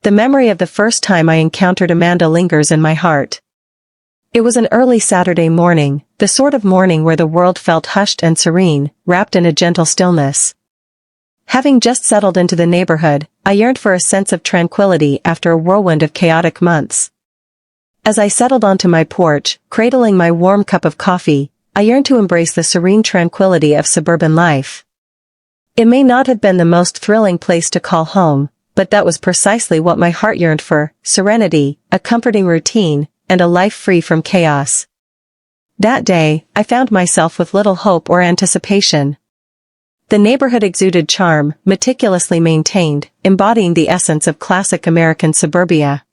the memory of the first time I encountered Amanda lingers in my heart. It was an early Saturday morning, the sort of morning where the world felt hushed and serene, wrapped in a gentle stillness. Having just settled into the neighborhood, I yearned for a sense of tranquility after a whirlwind of chaotic months. As I settled onto my porch, cradling my warm cup of coffee, I yearned to embrace the serene tranquility of suburban life. It may not have been the most thrilling place to call home, but that was precisely what my heart yearned for: serenity, a comforting routine, and a life free from chaos. That day, I found myself with little hope or anticipation. The neighborhood exuded charm, meticulously maintained, embodying the essence of classic American suburbia.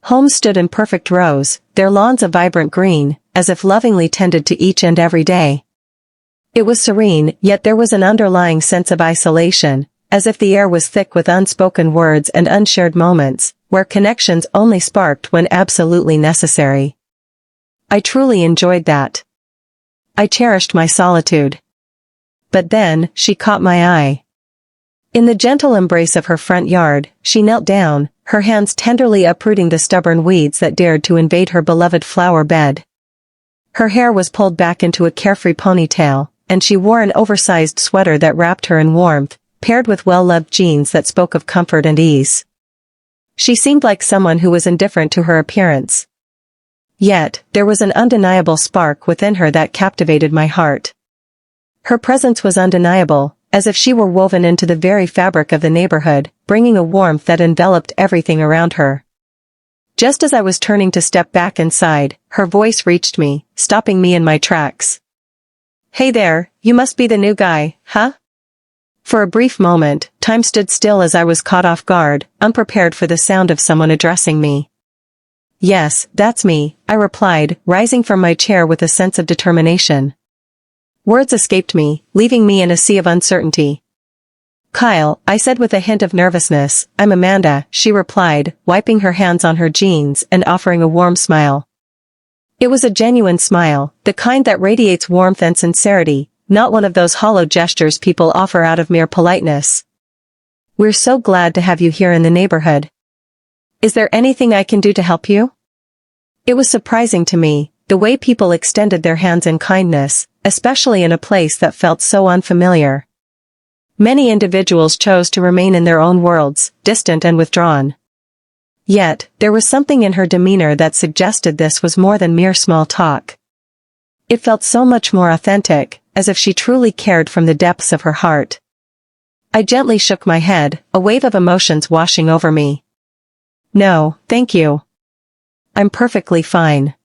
Homes stood in perfect rows, their lawns a vibrant green, as if lovingly tended to each and every day. It was serene, yet there was an underlying sense of isolation, as if the air was thick with unspoken words and unshared moments, where connections only sparked when absolutely necessary. I truly enjoyed that. I cherished my solitude. But then, she caught my eye. In the gentle embrace of her front yard, she knelt down, her hands tenderly uprooting the stubborn weeds that dared to invade her beloved flower bed. Her hair was pulled back into a carefree ponytail, and she wore an oversized sweater that wrapped her in warmth, paired with well-loved jeans that spoke of comfort and ease. She seemed like someone who was indifferent to her appearance. Yet, there was an undeniable spark within her that captivated my heart. Her presence was undeniable, as if she were woven into the very fabric of the neighborhood, bringing a warmth that enveloped everything around her. Just as I was turning to step back inside, her voice reached me, stopping me in my tracks. "Hey there, you must be the new guy, huh?" For a brief moment, time stood still as I was caught off guard, unprepared for the sound of someone addressing me. "Yes, that's me," I replied, rising from my chair with a sense of determination. Words escaped me, leaving me in a sea of uncertainty. "Kyle," I said with a hint of nervousness. "I'm Amanda," she replied, wiping her hands on her jeans and offering a warm smile. It was a genuine smile, the kind that radiates warmth and sincerity, not one of those hollow gestures people offer out of mere politeness. "We're so glad to have you here in the neighborhood. Is there anything I can do to help you?" It was surprising to me, the way people extended their hands in kindness, especially in a place that felt so unfamiliar. Many individuals chose to remain in their own worlds, distant and withdrawn. Yet, there was something in her demeanor that suggested this was more than mere small talk. It felt so much more authentic, as if she truly cared from the depths of her heart. I gently shook my head, a wave of emotions washing over me. "No, thank you. I'm perfectly fine.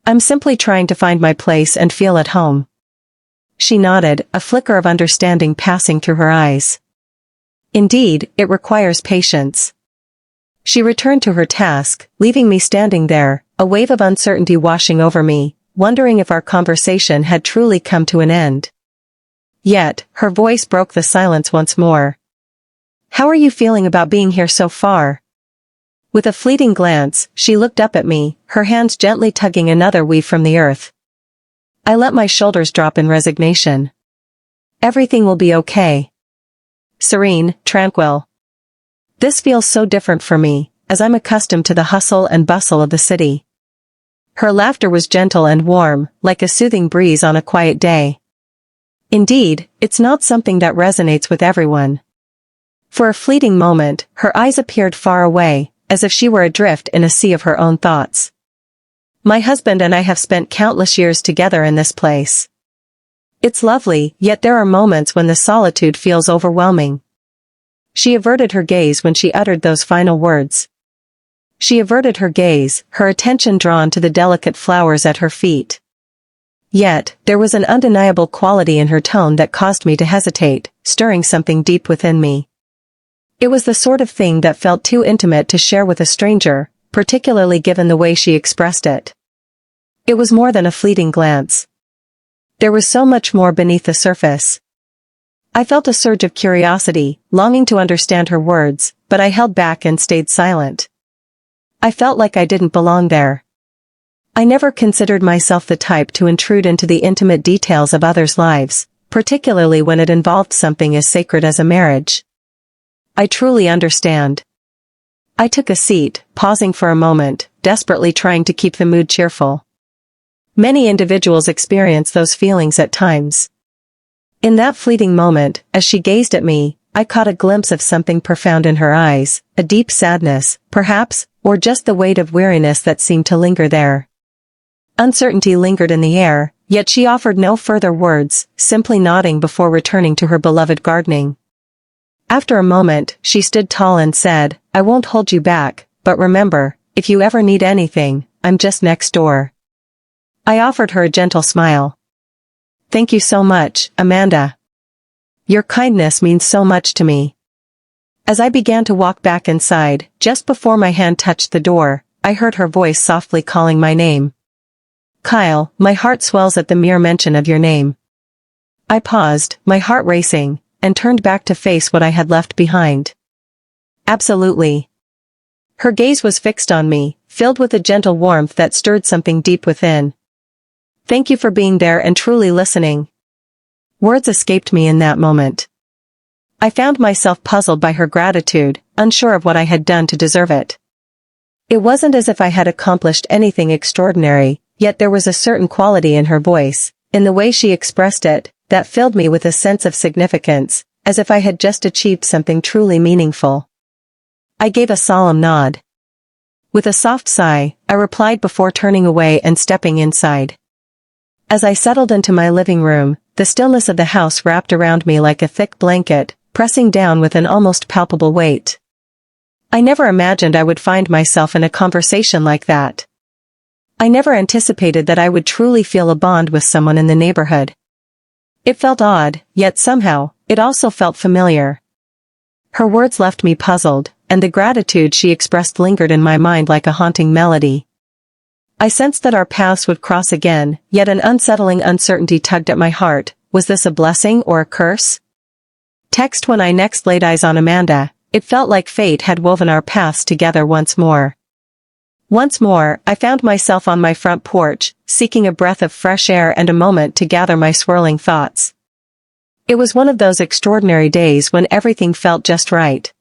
I'm simply trying to find my place and feel at home." She nodded, a flicker of understanding passing through her eyes. "Indeed, it requires patience." She returned to her task, leaving me standing there, a wave of uncertainty washing over me, wondering if our conversation had truly come to an end. Yet, her voice broke the silence once more. "How are you feeling about being here so far?" With a fleeting glance, she looked up at me, her hands gently tugging another weave from the earth. I let my shoulders drop in resignation. "Everything will be okay. Serene, tranquil. This feels so different for me, as I'm accustomed to the hustle and bustle of the city." Her laughter was gentle and warm, like a soothing breeze on a quiet day. Indeed, it's not something that resonates with everyone. For a fleeting moment, her eyes appeared far away, as if she were adrift in a sea of her own thoughts. "My husband and I have spent countless years together in this place. It's lovely, yet there are moments when the solitude feels overwhelming." She averted her gaze when she uttered those final words. She averted her gaze, her attention drawn to the delicate flowers at her feet. Yet, there was an undeniable quality in her tone that caused me to hesitate, stirring something deep within me. It was the sort of thing that felt too intimate to share with a stranger, particularly given the way she expressed it. It was more than a fleeting glance. There was so much more beneath the surface. I felt a surge of curiosity, longing to understand her words, but I held back and stayed silent. I felt like I didn't belong there. I never considered myself the type to intrude into the intimate details of others' lives, particularly when it involved something as sacred as a marriage. "I truly understand." I took a seat, pausing for a moment, desperately trying to keep the mood cheerful. Many individuals experience those feelings at times. In that fleeting moment, as she gazed at me, I caught a glimpse of something profound in her eyes, a deep sadness, perhaps, or just the weight of weariness that seemed to linger there. Uncertainty lingered in the air, yet she offered no further words, simply nodding before returning to her beloved gardening. After a moment, she stood tall and said, "I won't hold you back, but remember, if you ever need anything, I'm just next door." I offered her a gentle smile. "Thank you so much, Amanda. Your kindness means so much to me." As I began to walk back inside, just before my hand touched the door, I heard her voice softly calling my name. "Kyle, my heart swells at the mere mention of your name." I paused, my heart racing, and turned back to face what I had left behind. "Absolutely." Her gaze was fixed on me, filled with a gentle warmth that stirred something deep within. "Thank you for being there and truly listening." Words escaped me in that moment. I found myself puzzled by her gratitude, unsure of what I had done to deserve it. It wasn't as if I had accomplished anything extraordinary, yet there was a certain quality in her voice, in the way she expressed it, that filled me with a sense of significance, as if I had just achieved something truly meaningful. I gave a solemn nod. With a soft sigh, I replied before turning away and stepping inside. As I settled into my living room, the stillness of the house wrapped around me like a thick blanket, pressing down with an almost palpable weight. I never imagined I would find myself in a conversation like that. I never anticipated that I would truly feel a bond with someone in the neighborhood. It felt odd, yet somehow, it also felt familiar. Her words left me puzzled, and the gratitude she expressed lingered in my mind like a haunting melody. I sensed that our paths would cross again, yet an unsettling uncertainty tugged at my heart. Was this a blessing or a curse? Text: when I next laid eyes on Amanda, it felt like fate had woven our paths together once more. Once more, I found myself on my front porch, seeking a breath of fresh air and a moment to gather my swirling thoughts. It was one of those extraordinary days when everything felt just right.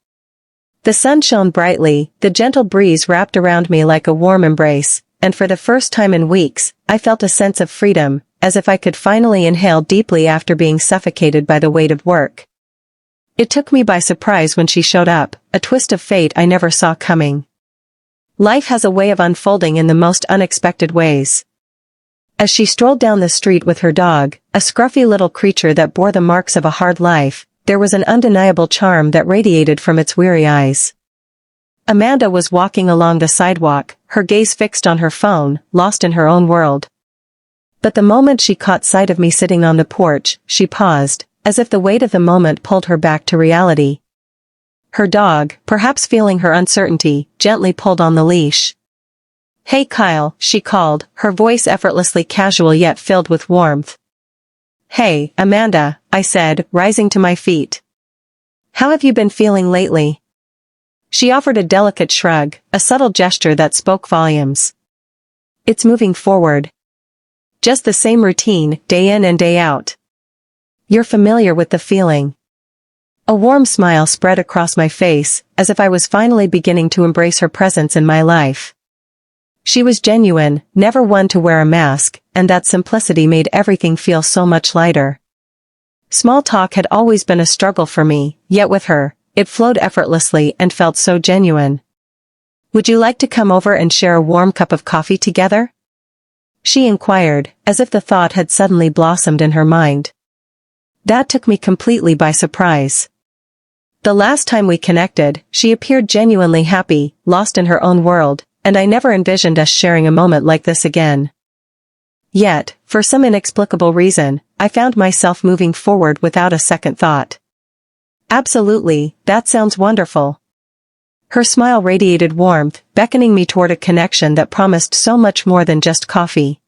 The sun shone brightly, the gentle breeze wrapped around me like a warm embrace, and for the first time in weeks, I felt a sense of freedom, as if I could finally inhale deeply after being suffocated by the weight of work. It took me by surprise when she showed up, a twist of fate I never saw coming. Life has a way of unfolding in the most unexpected ways. As she strolled down the street with her dog, a scruffy little creature that bore the marks of a hard life, there was an undeniable charm that radiated from its weary eyes. Amanda was walking along the sidewalk, her gaze fixed on her phone, lost in her own world. But the moment she caught sight of me sitting on the porch, she paused, as if the weight of the moment pulled her back to reality. Her dog, perhaps feeling her uncertainty, gently pulled on the leash. "Hey Kyle," she called, her voice effortlessly casual yet filled with warmth. "Hey, Amanda," I said, rising to my feet. "How have you been feeling lately?" She offered a delicate shrug, a subtle gesture that spoke volumes. "It's moving forward. Just the same routine, day in and day out. You're familiar with the feeling." A warm smile spread across my face, as if I was finally beginning to embrace her presence in my life. She was genuine, never one to wear a mask, and that simplicity made everything feel so much lighter. Small talk had always been a struggle for me, yet with her, it flowed effortlessly and felt so genuine. "Would you like to come over and share a warm cup of coffee together?" she inquired, as if the thought had suddenly blossomed in her mind. That took me completely by surprise. The last time we connected, she appeared genuinely happy, lost in her own world, and I never envisioned us sharing a moment like this again. Yet, for some inexplicable reason, I found myself moving forward without a second thought. "Absolutely, that sounds wonderful." Her smile radiated warmth, beckoning me toward a connection that promised so much more than just coffee.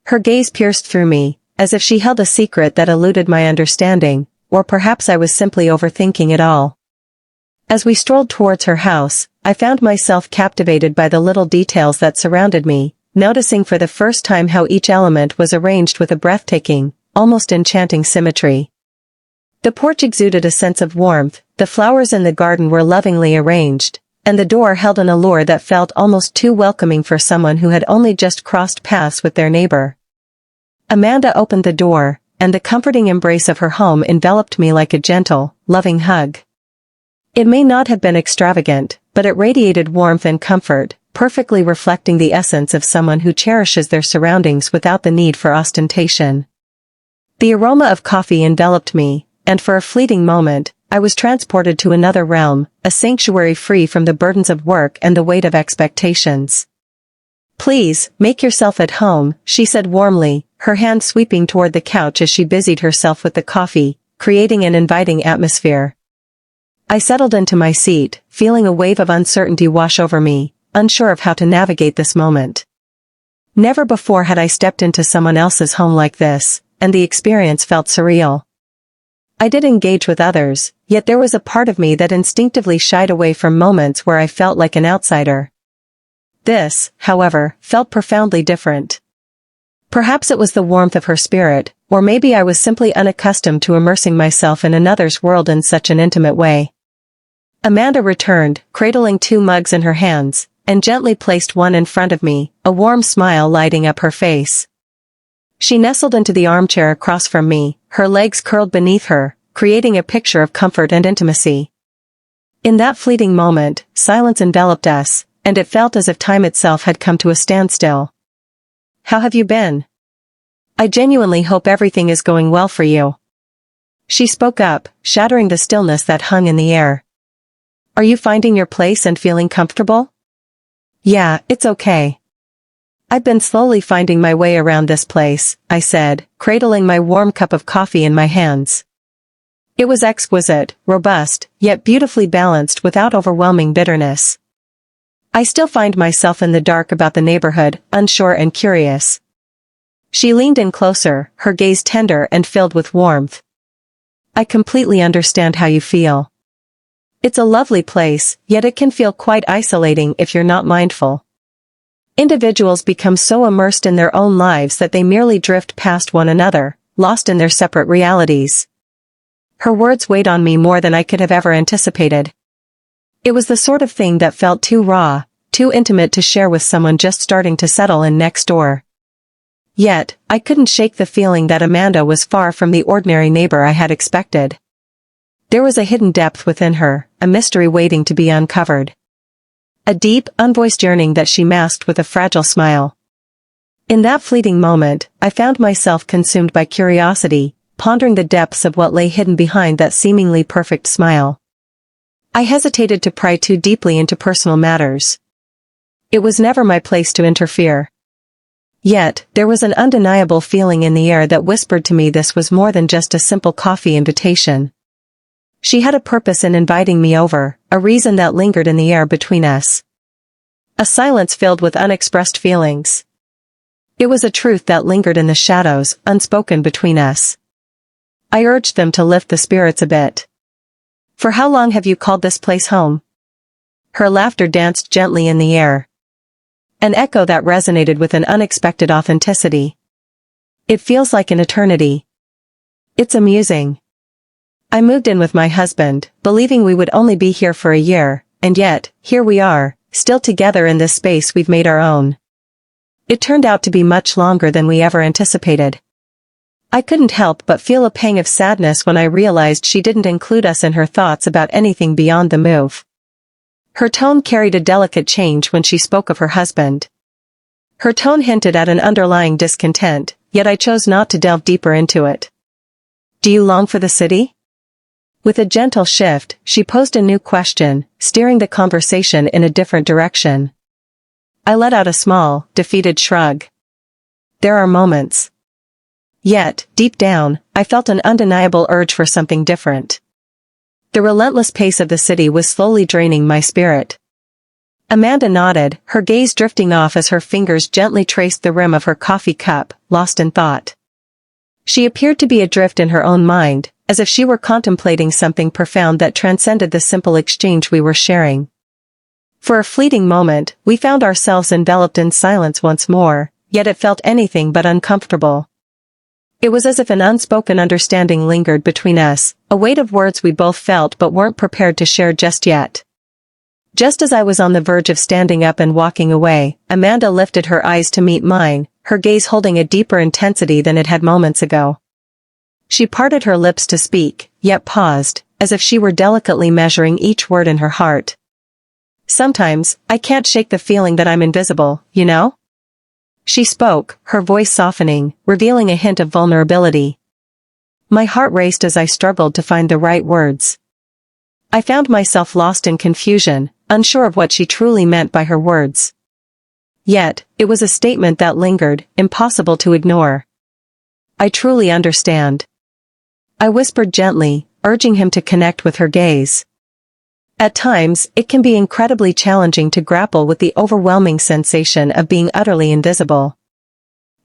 Her gaze pierced through me, as if she held a secret that eluded my understanding, or perhaps I was simply overthinking it all. As we strolled towards her house, I found myself captivated by the little details that surrounded me, noticing for the first time how each element was arranged with a breathtaking, almost enchanting symmetry. The porch exuded a sense of warmth, the flowers in the garden were lovingly arranged, and the door held an allure that felt almost too welcoming for someone who had only just crossed paths with their neighbor. Amanda opened the door, and the comforting embrace of her home enveloped me like a gentle, loving hug. It may not have been extravagant, but it radiated warmth and comfort, perfectly reflecting the essence of someone who cherishes their surroundings without the need for ostentation. The aroma of coffee enveloped me, and for a fleeting moment, I was transported to another realm, a sanctuary free from the burdens of work and the weight of expectations. "Please, make yourself at home," she said warmly, her hand sweeping toward the couch as she busied herself with the coffee, creating an inviting atmosphere. I settled into my seat, feeling a wave of uncertainty wash over me, unsure of how to navigate this moment. Never before had I stepped into someone else's home like this, and the experience felt surreal. I did engage with others, yet there was a part of me that instinctively shied away from moments where I felt like an outsider. This, however, felt profoundly different. Perhaps it was the warmth of her spirit, or maybe I was simply unaccustomed to immersing myself in another's world in such an intimate way. Amanda returned, cradling 2 mugs in her hands, and gently placed one in front of me, a warm smile lighting up her face. She nestled into the armchair across from me, her legs curled beneath her, creating a picture of comfort and intimacy. In that fleeting moment, silence enveloped us, and it felt as if time itself had come to a standstill. "How have you been? I genuinely hope everything is going well for you." She spoke up, shattering the stillness that hung in the air. "Are you finding your place and feeling comfortable?" "Yeah, it's okay. I've been slowly finding my way around this place," I said, cradling my warm cup of coffee in my hands. It was exquisite, robust, yet beautifully balanced without overwhelming bitterness. "I still find myself in the dark about the neighborhood, unsure and curious." She leaned in closer, her gaze tender and filled with warmth. "I completely understand how you feel. It's a lovely place, yet it can feel quite isolating if you're not mindful. Individuals become so immersed in their own lives that they merely drift past one another, lost in their separate realities." Her words weighed on me more than I could have ever anticipated. It was the sort of thing that felt too raw, too intimate to share with someone just starting to settle in next door. Yet, I couldn't shake the feeling that Amanda was far from the ordinary neighbor I had expected. There was a hidden depth within her, a mystery waiting to be uncovered. A deep, unvoiced yearning that she masked with a fragile smile. In that fleeting moment, I found myself consumed by curiosity, pondering the depths of what lay hidden behind that seemingly perfect smile. I hesitated to pry too deeply into personal matters. It was never my place to interfere. Yet, there was an undeniable feeling in the air that whispered to me this was more than just a simple coffee invitation. She had a purpose in inviting me over, a reason that lingered in the air between us. A silence filled with unexpressed feelings. It was a truth that lingered in the shadows, unspoken between us. I urged them to lift the spirits a bit. "For how long have you called this place home?" Her laughter danced gently in the air. An echo that resonated with an unexpected authenticity. "It feels like an eternity." "It's amusing. I moved in with my husband, believing we would only be here for a year, and yet, here we are, still together in this space we've made our own. It turned out to be much longer than we ever anticipated." I couldn't help but feel a pang of sadness when I realized she didn't include us in her thoughts about anything beyond the move. Her tone carried a delicate change when she spoke of her husband. Her tone hinted at an underlying discontent, yet I chose not to delve deeper into it. "Do you long for the city?" With a gentle shift, she posed a new question, steering the conversation in a different direction. I let out a small, defeated shrug. There are moments. Yet, deep down, I felt an undeniable urge for something different. The relentless pace of the city was slowly draining my spirit. Amanda nodded, her gaze drifting off as her fingers gently traced the rim of her coffee cup, lost in thought. She appeared to be adrift in her own mind, as if she were contemplating something profound that transcended the simple exchange we were sharing. For a fleeting moment, we found ourselves enveloped in silence once more, yet it felt anything but uncomfortable. It was as if an unspoken understanding lingered between us, a weight of words we both felt but weren't prepared to share just yet. Just as I was on the verge of standing up and walking away, Amanda lifted her eyes to meet mine, her gaze holding a deeper intensity than it had moments ago. She parted her lips to speak, yet paused, as if she were delicately measuring each word in her heart. "Sometimes, I can't shake the feeling that I'm invisible, you know?" She spoke, her voice softening, revealing a hint of vulnerability. My heart raced as I struggled to find the right words. I found myself lost in confusion, unsure of what she truly meant by her words. Yet, it was a statement that lingered, impossible to ignore. "I truly understand." I whispered gently, urging him to connect with her gaze. At times, it can be incredibly challenging to grapple with the overwhelming sensation of being utterly invisible.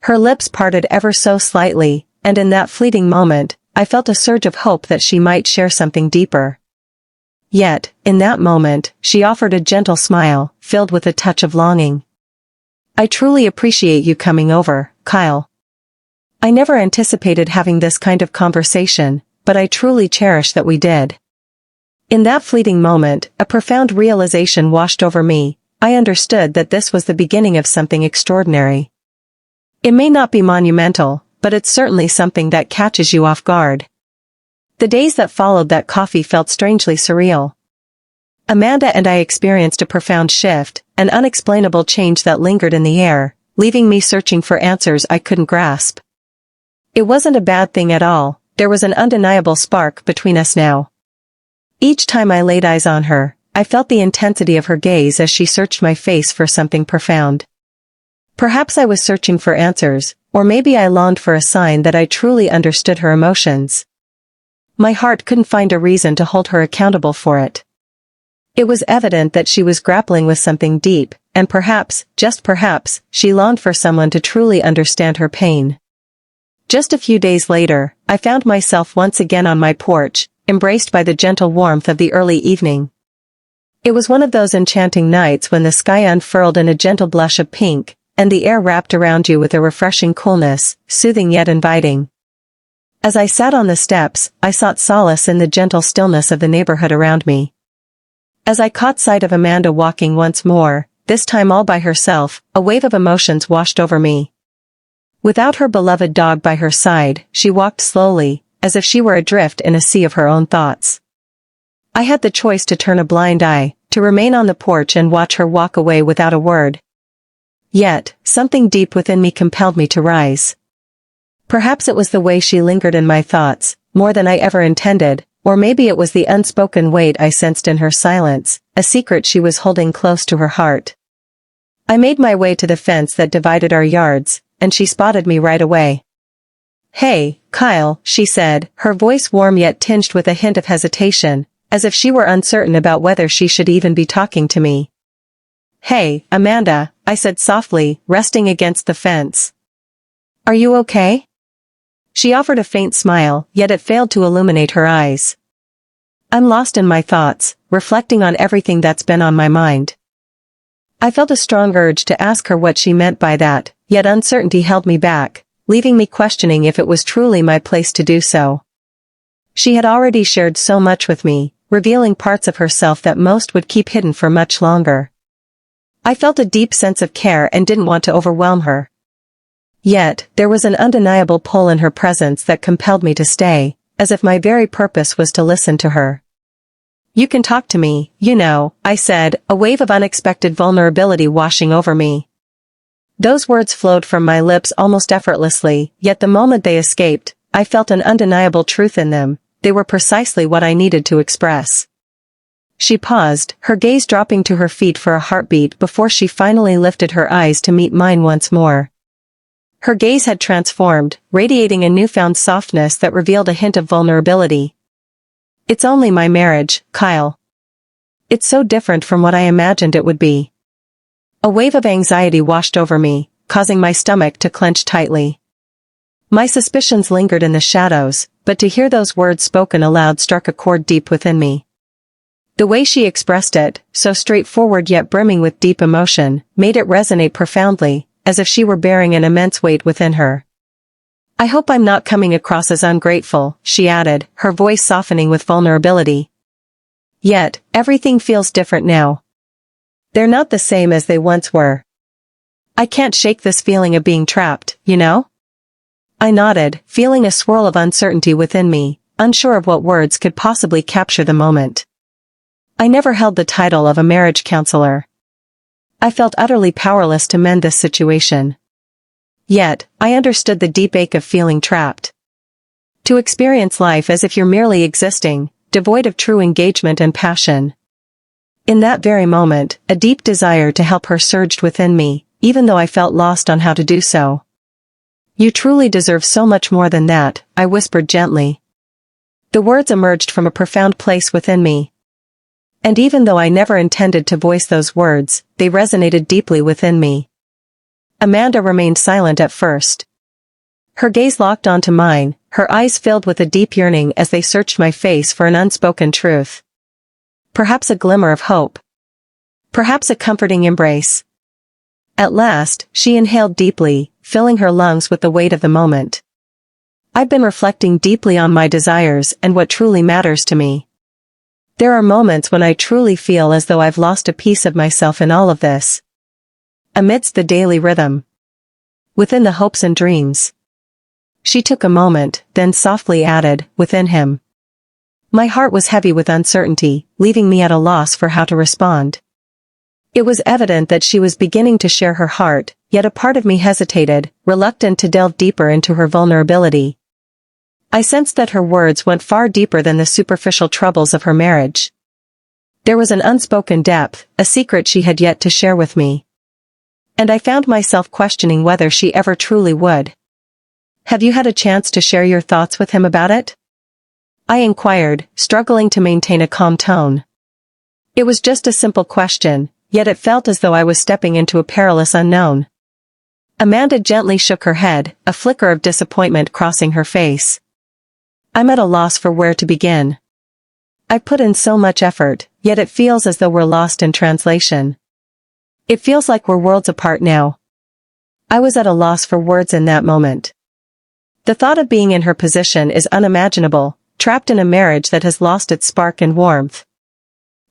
Her lips parted ever so slightly, and in that fleeting moment, I felt a surge of hope that she might share something deeper. Yet, in that moment, she offered a gentle smile, filled with a touch of longing. "I truly appreciate you coming over, Kyle. I never anticipated having this kind of conversation, but I truly cherish that we did." In that fleeting moment, a profound realization washed over me. I understood that this was the beginning of something extraordinary. It may not be monumental, but it's certainly something that catches you off guard. The days that followed that coffee felt strangely surreal. Amanda and I experienced a profound shift, an unexplainable change that lingered in the air, leaving me searching for answers I couldn't grasp. It wasn't a bad thing at all, there was an undeniable spark between us now. Each time I laid eyes on her, I felt the intensity of her gaze as she searched my face for something profound. Perhaps I was searching for answers, or maybe I longed for a sign that I truly understood her emotions. My heart couldn't find a reason to hold her accountable for it. It was evident that she was grappling with something deep, and perhaps, just perhaps, she longed for someone to truly understand her pain. Just a few days later, I found myself once again on my porch, embraced by the gentle warmth of the early evening. It was one of those enchanting nights when the sky unfurled in a gentle blush of pink, and the air wrapped around you with a refreshing coolness, soothing yet inviting. As I sat on the steps, I sought solace in the gentle stillness of the neighborhood around me. As I caught sight of Amanda walking once more, this time all by herself, a wave of emotions washed over me. Without her beloved dog by her side, she walked slowly, as if she were adrift in a sea of her own thoughts. I had the choice to turn a blind eye, to remain on the porch and watch her walk away without a word. Yet, something deep within me compelled me to rise. Perhaps it was the way she lingered in my thoughts, more than I ever intended, or maybe it was the unspoken weight I sensed in her silence, a secret she was holding close to her heart. I made my way to the fence that divided our yards, and she spotted me right away. "Hey, Kyle," she said, her voice warm yet tinged with a hint of hesitation, as if she were uncertain about whether she should even be talking to me. "Hey, Amanda," I said softly, resting against the fence. "Are you okay?" She offered a faint smile, yet it failed to illuminate her eyes. "I'm lost in my thoughts, reflecting on everything that's been on my mind." I felt a strong urge to ask her what she meant by that, yet uncertainty held me back, leaving me questioning if it was truly my place to do so. She had already shared so much with me, revealing parts of herself that most would keep hidden for much longer. I felt a deep sense of care and didn't want to overwhelm her. Yet, there was an undeniable pull in her presence that compelled me to stay, as if my very purpose was to listen to her. "You can talk to me, you know," I said, a wave of unexpected vulnerability washing over me. Those words flowed from my lips almost effortlessly, yet the moment they escaped, I felt an undeniable truth in them. They were precisely what I needed to express. She paused, her gaze dropping to her feet for a heartbeat before she finally lifted her eyes to meet mine once more. Her gaze had transformed, radiating a newfound softness that revealed a hint of vulnerability. "It's only my marriage, Kyle. It's so different from what I imagined it would be." A wave of anxiety washed over me, causing my stomach to clench tightly. My suspicions lingered in the shadows, but to hear those words spoken aloud struck a chord deep within me. The way she expressed it, so straightforward yet brimming with deep emotion, made it resonate profoundly, as if she were bearing an immense weight within her. "I hope I'm not coming across as ungrateful," she added, her voice softening with vulnerability. "Yet, everything feels different now. They're not the same as they once were. I can't shake this feeling of being trapped, you know? I nodded, feeling a swirl of uncertainty within me, unsure of what words could possibly capture the moment. I never held the title of a marriage counselor. I felt utterly powerless to mend this situation. Yet, I understood the deep ache of feeling trapped. To experience life as if you're merely existing, devoid of true engagement and passion. In that very moment, a deep desire to help her surged within me, even though I felt lost on how to do so. You truly deserve so much more than that, I whispered gently. The words emerged from a profound place within me. And even though I never intended to voice those words, they resonated deeply within me. Amanda remained silent at first. Her gaze locked onto mine, her eyes filled with a deep yearning as they searched my face for an unspoken truth. Perhaps a glimmer of hope. Perhaps a comforting embrace. At last, she inhaled deeply, filling her lungs with the weight of the moment. I've been reflecting deeply on my desires and what truly matters to me. There are moments when I truly feel as though I've lost a piece of myself in all of this. Amidst the daily rhythm. Within the hopes and dreams. She took a moment, then softly added, within him. My heart was heavy with uncertainty, leaving me at a loss for how to respond. It was evident that she was beginning to share her heart, yet a part of me hesitated, reluctant to delve deeper into her vulnerability. I sensed that her words went far deeper than the superficial troubles of her marriage. There was an unspoken depth, a secret she had yet to share with me. And I found myself questioning whether she ever truly would. Have you had a chance to share your thoughts with him about it? I inquired, struggling to maintain a calm tone. It was just a simple question, yet it felt as though I was stepping into a perilous unknown. Amanda gently shook her head, a flicker of disappointment crossing her face. I'm at a loss for where to begin. I've put in so much effort, yet it feels as though we're lost in translation. It feels like we're worlds apart now. I was at a loss for words in that moment. The thought of being in her position is unimaginable, trapped in a marriage that has lost its spark and warmth.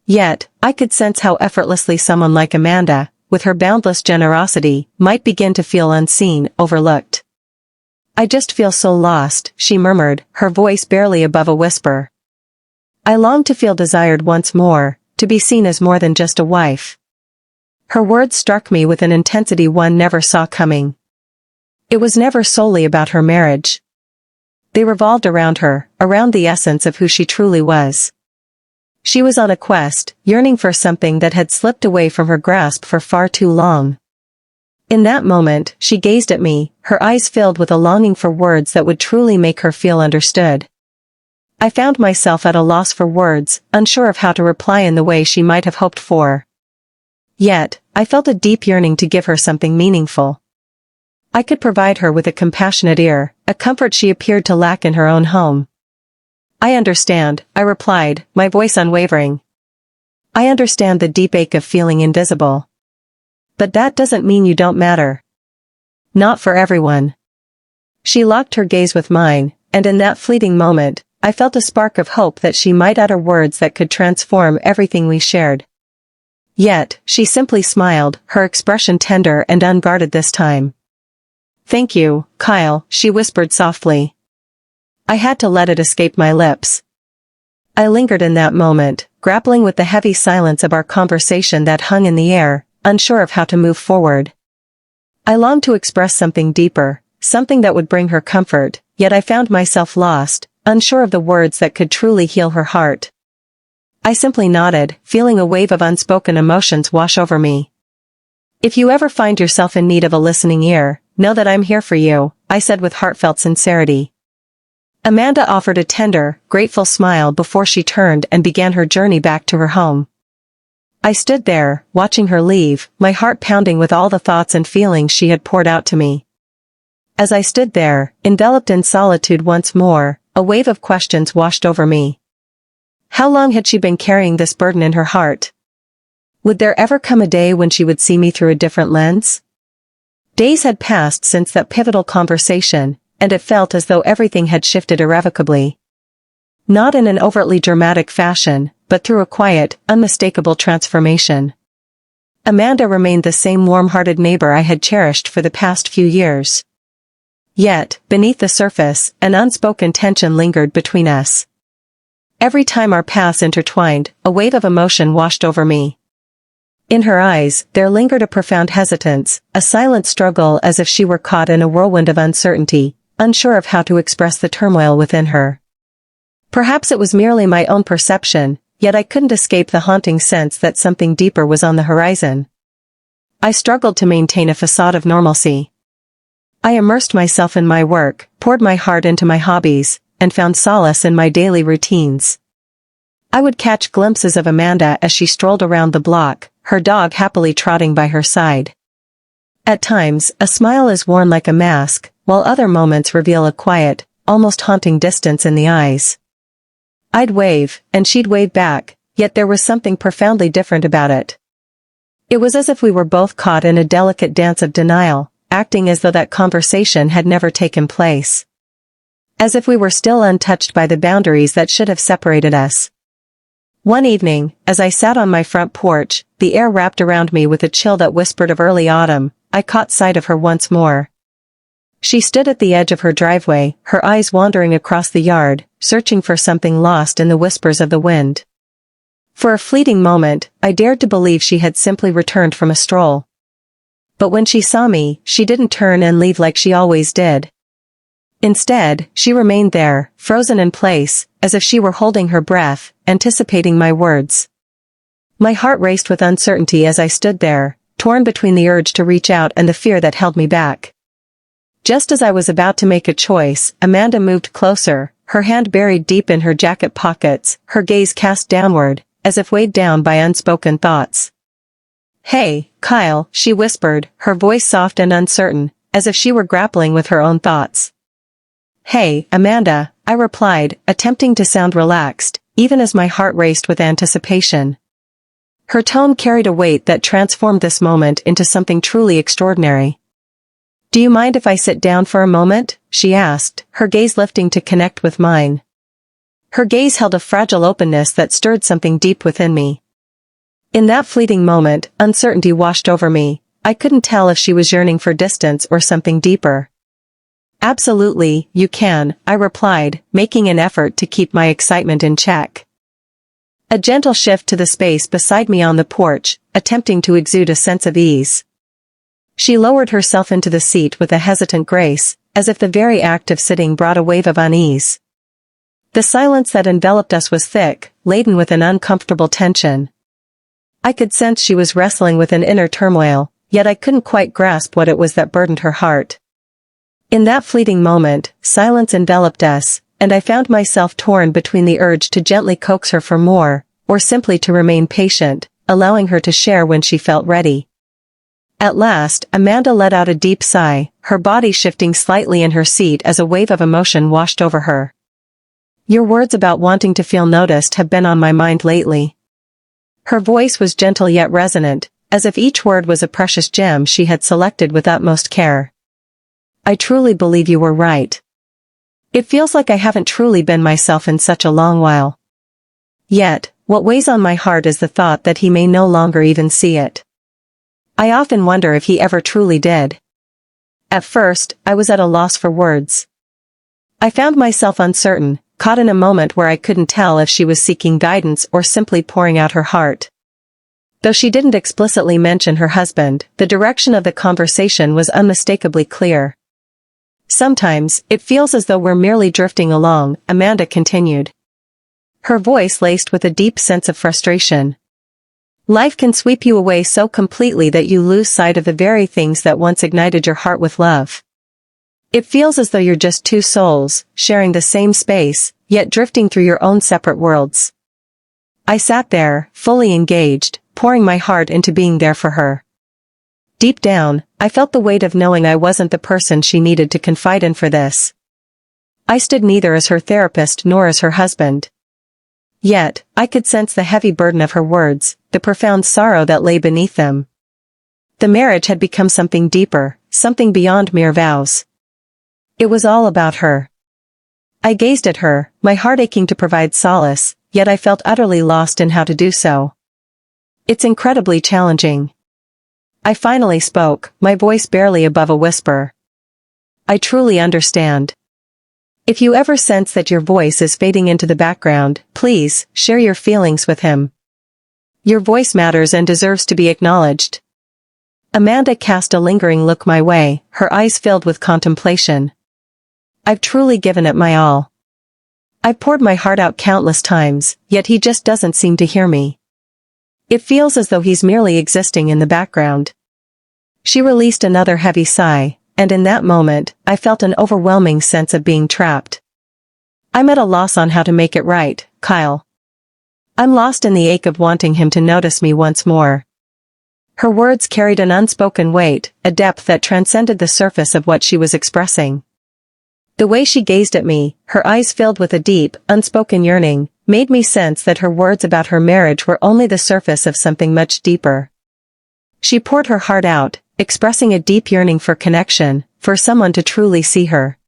Yet, I could sense how effortlessly someone like Amanda, with her boundless generosity, might begin to feel unseen, overlooked. I just feel so lost, she murmured, her voice barely above a whisper. I long to feel desired once more, to be seen as more than just a wife. Her words struck me with an intensity one never saw coming. It was never solely about her marriage. They revolved around her, around the essence of who she truly was. She was on a quest, yearning for something that had slipped away from her grasp for far too long. In that moment, she gazed at me, her eyes filled with a longing for words that would truly make her feel understood. I found myself at a loss for words, unsure of how to reply in the way she might have hoped for. Yet, I felt a deep yearning to give her something meaningful. I could provide her with a compassionate ear, a comfort she appeared to lack in her own home. I understand, I replied, my voice unwavering. I understand the deep ache of feeling invisible. But that doesn't mean you don't matter. Not for everyone. She locked her gaze with mine, and in that fleeting moment, I felt a spark of hope that she might utter words that could transform everything we shared. Yet, she simply smiled, her expression tender and unguarded this time. Thank you, Kyle, she whispered softly. I had to let it escape my lips. I lingered in that moment, grappling with the heavy silence of our conversation that hung in the air, unsure of how to move forward. I longed to express something deeper, something that would bring her comfort, yet I found myself lost, unsure of the words that could truly heal her heart. I simply nodded, feeling a wave of unspoken emotions wash over me. If you ever find yourself in need of a listening ear, know that I'm here for you, I said with heartfelt sincerity. Amanda offered a tender, grateful smile before she turned and began her journey back to her home. I stood there, watching her leave, my heart pounding with all the thoughts and feelings she had poured out to me. As I stood there, enveloped in solitude once more, a wave of questions washed over me. How long had she been carrying this burden in her heart? Would there ever come a day when she would see me through a different lens? Days had passed since that pivotal conversation, and it felt as though everything had shifted irrevocably. Not in an overtly dramatic fashion, but through a quiet, unmistakable transformation. Amanda remained the same warm-hearted neighbor I had cherished for the past few years. Yet, beneath the surface, an unspoken tension lingered between us. Every time our paths intertwined, a wave of emotion washed over me. In her eyes, there lingered a profound hesitance, a silent struggle as if she were caught in a whirlwind of uncertainty, unsure of how to express the turmoil within her. Perhaps it was merely my own perception, yet I couldn't escape the haunting sense that something deeper was on the horizon. I struggled to maintain a facade of normalcy. I immersed myself in my work, poured my heart into my hobbies, and found solace in my daily routines. I would catch glimpses of Amanda as she strolled around the block, her dog happily trotting by her side. At times, a smile is worn like a mask, while other moments reveal a quiet, almost haunting distance in the eyes. I'd wave, and she'd wave back, yet there was something profoundly different about it. It was as if we were both caught in a delicate dance of denial, acting as though that conversation had never taken place. As if we were still untouched by the boundaries that should have separated us. One evening, as I sat on my front porch, the air wrapped around me with a chill that whispered of early autumn, I caught sight of her once more. She stood at the edge of her driveway, her eyes wandering across the yard, searching for something lost in the whispers of the wind. For a fleeting moment, I dared to believe she had simply returned from a stroll. But when she saw me, she didn't turn and leave like she always did. Instead, she remained there, frozen in place, as if she were holding her breath, anticipating my words. My heart raced with uncertainty as I stood there, torn between the urge to reach out and the fear that held me back. Just as I was about to make a choice, Amanda moved closer, her hand buried deep in her jacket pockets, her gaze cast downward, as if weighed down by unspoken thoughts. "Hey, Kyle," she whispered, her voice soft and uncertain, as if she were grappling with her own thoughts. "Hey, Amanda," I replied, attempting to sound relaxed, even as my heart raced with anticipation. Her tone carried a weight that transformed this moment into something truly extraordinary. "Do you mind if I sit down for a moment?" she asked, her gaze lifting to connect with mine. Her gaze held a fragile openness that stirred something deep within me. In that fleeting moment, uncertainty washed over me. I couldn't tell if she was yearning for distance or something deeper. "Absolutely, you can," I replied, making an effort to keep my excitement in check. A gentle shift to the space beside me on the porch, attempting to exude a sense of ease. She lowered herself into the seat with a hesitant grace, as if the very act of sitting brought a wave of unease. The silence that enveloped us was thick, laden with an uncomfortable tension. I could sense she was wrestling with an inner turmoil, yet I couldn't quite grasp what it was that burdened her heart. In that fleeting moment, silence enveloped us, and I found myself torn between the urge to gently coax her for more, or simply to remain patient, allowing her to share when she felt ready. At last, Amanda let out a deep sigh, her body shifting slightly in her seat as a wave of emotion washed over her. "Your words about wanting to feel noticed have been on my mind lately." Her voice was gentle yet resonant, as if each word was a precious gem she had selected with utmost care. "I truly believe you were right. It feels like I haven't truly been myself in such a long while. Yet, what weighs on my heart is the thought that he may no longer even see it. I often wonder if he ever truly did." At first, I was at a loss for words. I found myself uncertain, caught in a moment where I couldn't tell if she was seeking guidance or simply pouring out her heart. Though she didn't explicitly mention her husband, the direction of the conversation was unmistakably clear. "Sometimes, it feels as though we're merely drifting along," Amanda continued. Her voice laced with a deep sense of frustration. "Life can sweep you away so completely that you lose sight of the very things that once ignited your heart with love. It feels as though you're just two souls, sharing the same space, yet drifting through your own separate worlds." I sat there, fully engaged, pouring my heart into being there for her. Deep down, I felt the weight of knowing I wasn't the person she needed to confide in for this. I stood neither as her therapist nor as her husband. Yet, I could sense the heavy burden of her words, the profound sorrow that lay beneath them. The marriage had become something deeper, something beyond mere vows. It was all about her. I gazed at her, my heart aching to provide solace, yet I felt utterly lost in how to do so. "It's incredibly challenging. I finally spoke, my voice barely above a whisper. I truly understand. If you ever sense that your voice is fading into the background, please, share your feelings with him. Your voice matters and deserves to be acknowledged. Amanda cast a lingering look my way, her eyes filled with contemplation. I've truly given it my all. I've poured my heart out countless times, yet he just doesn't seem to hear me. It feels as though he's merely existing in the background. She released another heavy sigh, and in that moment, I felt an overwhelming sense of being trapped. I'm at a loss on how to make it right, Kyle. I'm lost in the ache of wanting him to notice me once more. Her words carried an unspoken weight, a depth that transcended the surface of what she was expressing. The way she gazed at me, her eyes filled with a deep, unspoken yearning, made me sense that her words about her marriage were only the surface of something much deeper. She poured her heart out, expressing a deep yearning for connection, for someone to truly see her.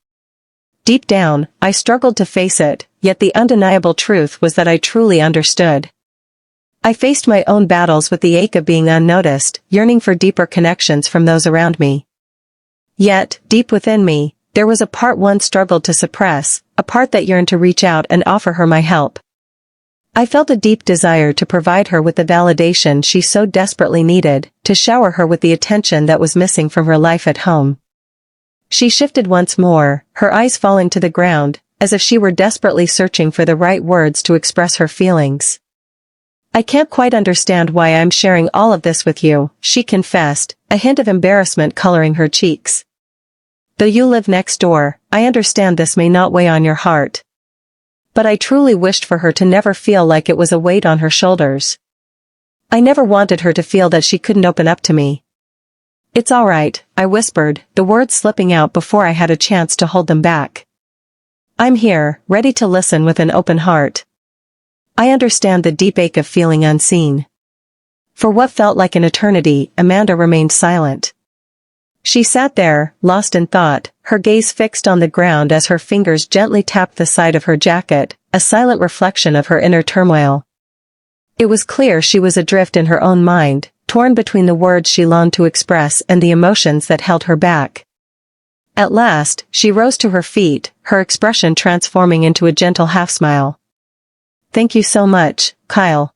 Deep down, I struggled to face it, yet the undeniable truth was that I truly understood. I faced my own battles with the ache of being unnoticed, yearning for deeper connections from those around me. Yet, deep within me, there was a part one struggled to suppress, a part that yearned to reach out and offer her my help. I felt a deep desire to provide her with the validation she so desperately needed, to shower her with the attention that was missing from her life at home. She shifted once more, her eyes falling to the ground, as if she were desperately searching for the right words to express her feelings. I can't quite understand why I'm sharing all of this with you, she confessed, a hint of embarrassment coloring her cheeks. Though you live next door, I understand this may not weigh on your heart. But I truly wished for her to never feel like it was a weight on her shoulders. I never wanted her to feel that she couldn't open up to me. It's all right, I whispered, the words slipping out before I had a chance to hold them back. I'm here, ready to listen with an open heart. I understand the deep ache of feeling unseen. For what felt like an eternity, Amanda remained silent. She sat there, lost in thought, her gaze fixed on the ground as her fingers gently tapped the side of her jacket, a silent reflection of her inner turmoil. It was clear she was adrift in her own mind, torn between the words she longed to express and the emotions that held her back. At last, she rose to her feet, her expression transforming into a gentle half-smile. Thank you so much, Kyle.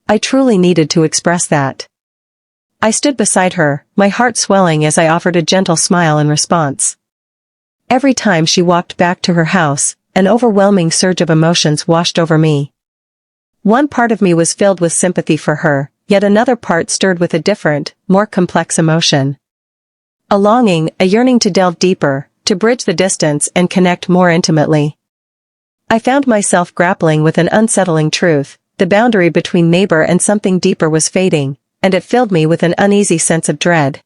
I truly needed to express that. I stood beside her, my heart swelling as I offered a gentle smile in response. Every time she walked back to her house, an overwhelming surge of emotions washed over me. One part of me was filled with sympathy for her, yet another part stirred with a different, more complex emotion. A longing, a yearning to delve deeper, to bridge the distance and connect more intimately. I found myself grappling with an unsettling truth, the boundary between neighbor and something deeper was fading, and it filled me with an uneasy sense of dread.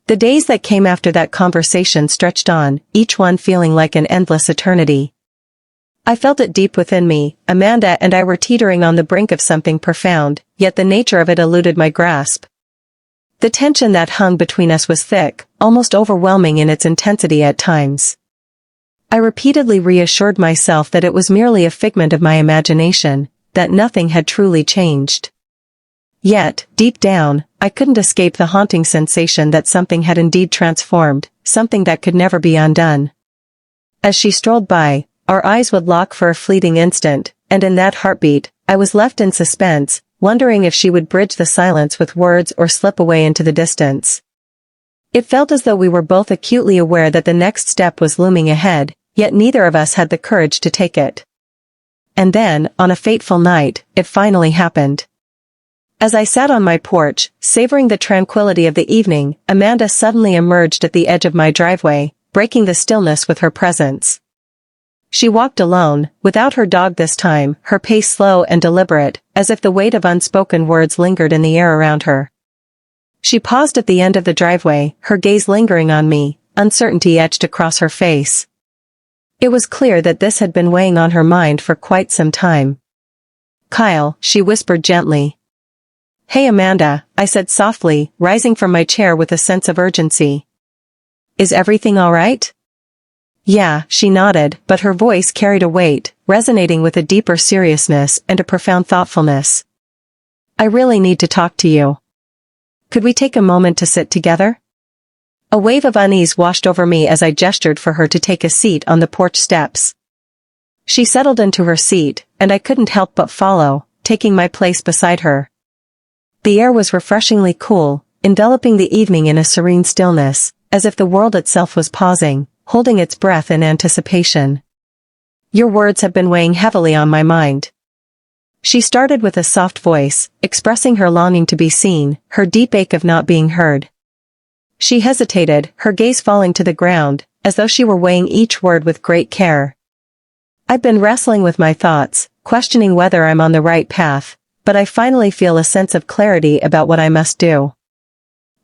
The days that came after that conversation stretched on, each one feeling like an endless eternity. I felt it deep within me, Amanda and I were teetering on the brink of something profound, yet the nature of it eluded my grasp. The tension that hung between us was thick, almost overwhelming in its intensity at times. I repeatedly reassured myself that it was merely a figment of my imagination, that nothing had truly changed. Yet, deep down, I couldn't escape the haunting sensation that something had indeed transformed, something that could never be undone. As she strolled by, our eyes would lock for a fleeting instant, and in that heartbeat, I was left in suspense, wondering if she would bridge the silence with words or slip away into the distance. It felt as though we were both acutely aware that the next step was looming ahead, yet neither of us had the courage to take it. And then, on a fateful night, it finally happened. As I sat on my porch, savoring the tranquility of the evening, Amanda suddenly emerged at the edge of my driveway, breaking the stillness with her presence. She walked alone, without her dog this time, her pace slow and deliberate, as if the weight of unspoken words lingered in the air around her. She paused at the end of the driveway, her gaze lingering on me, uncertainty etched across her face. It was clear that this had been weighing on her mind for quite some time. "Kyle," she whispered gently. "Hey Amanda," I said softly, rising from my chair with a sense of urgency. "Is everything all right?" "Yeah," she nodded, but her voice carried a weight, resonating with a deeper seriousness and a profound thoughtfulness. "I really need to talk to you." Could we take a moment to sit together? A wave of unease washed over me as I gestured for her to take a seat on the porch steps. She settled into her seat, and I couldn't help but follow, taking my place beside her. The air was refreshingly cool, enveloping the evening in a serene stillness, as if the world itself was pausing, holding its breath in anticipation. Your words have been weighing heavily on my mind. She started with a soft voice, expressing her longing to be seen, her deep ache of not being heard. She hesitated, her gaze falling to the ground, as though she were weighing each word with great care. I've been wrestling with my thoughts, questioning whether I'm on the right path, but I finally feel a sense of clarity about what I must do.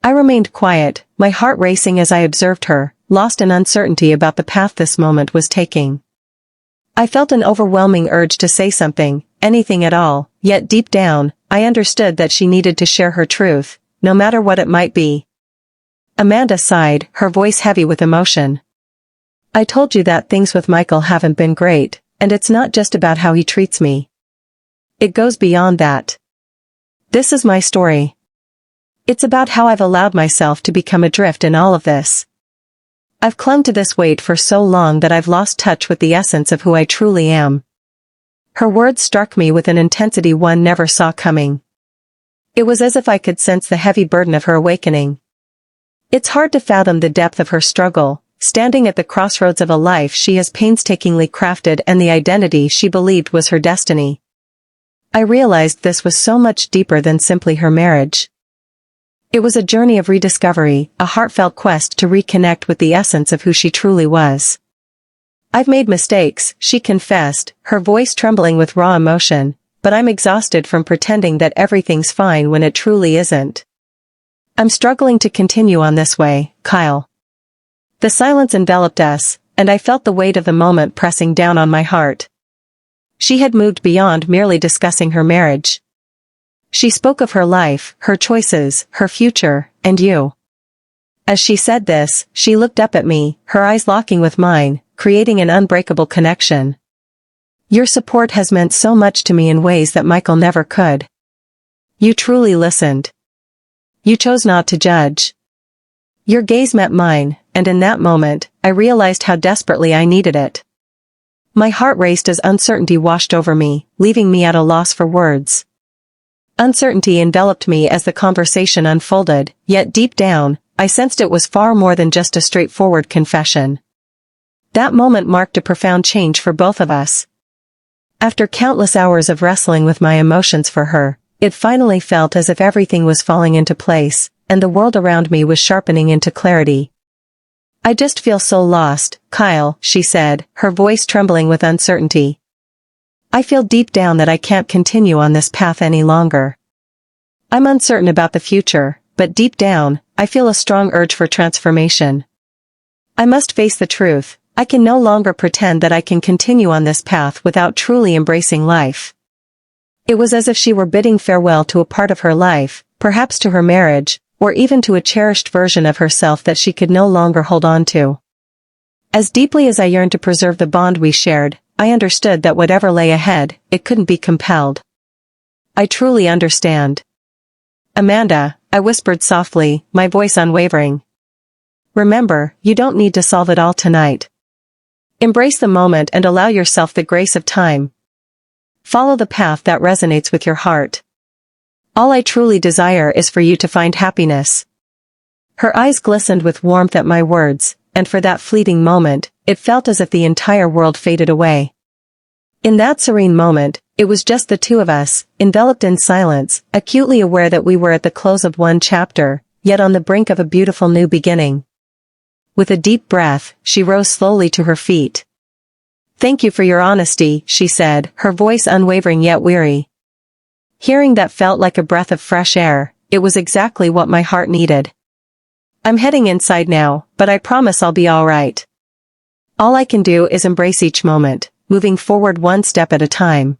I remained quiet, my heart racing as I observed her, lost in uncertainty about the path this moment was taking. I felt an overwhelming urge to say something, anything at all, yet deep down, I understood that she needed to share her truth, no matter what it might be. Amanda sighed, her voice heavy with emotion. I told you that things with Michael haven't been great, and it's not just about how he treats me. It goes beyond that. This is my story. It's about how I've allowed myself to become adrift in all of this. I've clung to this weight for so long that I've lost touch with the essence of who I truly am. Her words struck me with an intensity one never saw coming. It was as if I could sense the heavy burden of her awakening. It's hard to fathom the depth of her struggle, standing at the crossroads of a life she has painstakingly crafted and the identity she believed was her destiny. I realized this was so much deeper than simply her marriage. It was a journey of rediscovery, a heartfelt quest to reconnect with the essence of who she truly was. I've made mistakes, she confessed, her voice trembling with raw emotion, but I'm exhausted from pretending that everything's fine when it truly isn't. I'm struggling to continue on this way, Kyle. The silence enveloped us, and I felt the weight of the moment pressing down on my heart. She had moved beyond merely discussing her marriage. She spoke of her life, her choices, her future, and you. As she said this, she looked up at me, her eyes locking with mine, creating an unbreakable connection. Your support has meant so much to me in ways that Michael never could. You truly listened. You chose not to judge. Your gaze met mine, and in that moment, I realized how desperately I needed it. My heart raced as uncertainty washed over me, leaving me at a loss for words. Uncertainty enveloped me as the conversation unfolded, yet deep down, I sensed it was far more than just a straightforward confession. That moment marked a profound change for both of us. After countless hours of wrestling with my emotions for her, it finally felt as if everything was falling into place, and the world around me was sharpening into clarity. I just feel so lost, Kyle, she said, her voice trembling with uncertainty. I feel deep down that I can't continue on this path any longer. I'm uncertain about the future, but deep down, I feel a strong urge for transformation. I must face the truth. I can no longer pretend that I can continue on this path without truly embracing life. It was as if she were bidding farewell to a part of her life, perhaps to her marriage, or even to a cherished version of herself that she could no longer hold on to. As deeply as I yearned to preserve the bond we shared, I understood that whatever lay ahead, it couldn't be compelled. I truly understand. Amanda, I whispered softly, my voice unwavering. Remember, you don't need to solve it all tonight. Embrace the moment and allow yourself the grace of time. Follow the path that resonates with your heart. All I truly desire is for you to find happiness. Her eyes glistened with warmth at my words, and for that fleeting moment, it felt as if the entire world faded away. In that serene moment, it was just the two of us, enveloped in silence, acutely aware that we were at the close of one chapter, yet on the brink of a beautiful new beginning. With a deep breath, she rose slowly to her feet. Thank you for your honesty, she said, her voice unwavering yet weary. Hearing that felt like a breath of fresh air. It was exactly what my heart needed. I'm heading inside now, but I promise I'll be all right. All I can do is embrace each moment, moving forward one step at a time.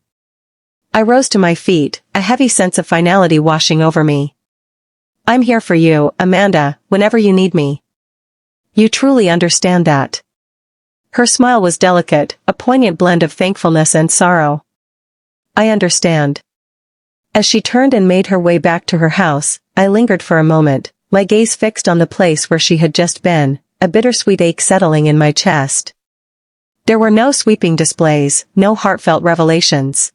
I rose to my feet, a heavy sense of finality washing over me. I'm here for you, Amanda, whenever you need me. You truly understand that. Her smile was delicate, a poignant blend of thankfulness and sorrow. I understand. As she turned and made her way back to her house, I lingered for a moment, my gaze fixed on the place where she had just been, a bittersweet ache settling in my chest. There were no sweeping displays, no heartfelt revelations.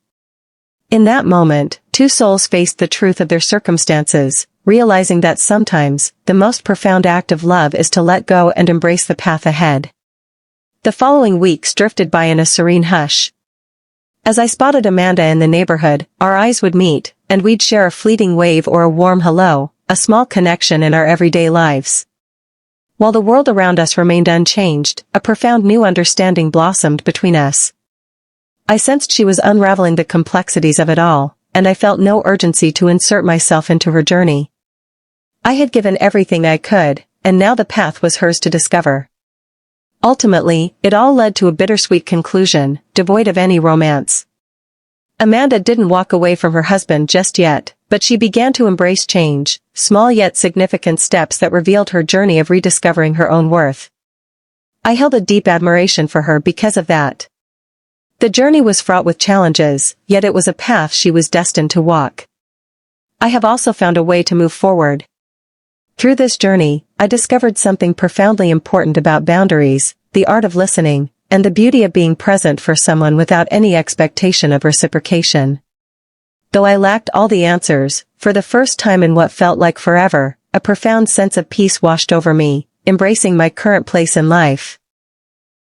In that moment, two souls faced the truth of their circumstances, realizing that sometimes, the most profound act of love is to let go and embrace the path ahead. The following weeks drifted by in a serene hush. As I spotted Amanda in the neighborhood, our eyes would meet, and we'd share a fleeting wave or a warm hello, a small connection in our everyday lives. While the world around us remained unchanged, a profound new understanding blossomed between us. I sensed she was unraveling the complexities of it all, and I felt no urgency to insert myself into her journey. I had given everything I could, and now the path was hers to discover. Ultimately, it all led to a bittersweet conclusion, devoid of any romance. Amanda didn't walk away from her husband just yet, but she began to embrace change, small yet significant steps that revealed her journey of rediscovering her own worth. I held a deep admiration for her because of that. The journey was fraught with challenges, yet it was a path she was destined to walk. I have also found a way to move forward. Through this journey, I discovered something profoundly important about boundaries, the art of listening, and the beauty of being present for someone without any expectation of reciprocation. Though I lacked all the answers, for the first time in what felt like forever, a profound sense of peace washed over me, embracing my current place in life.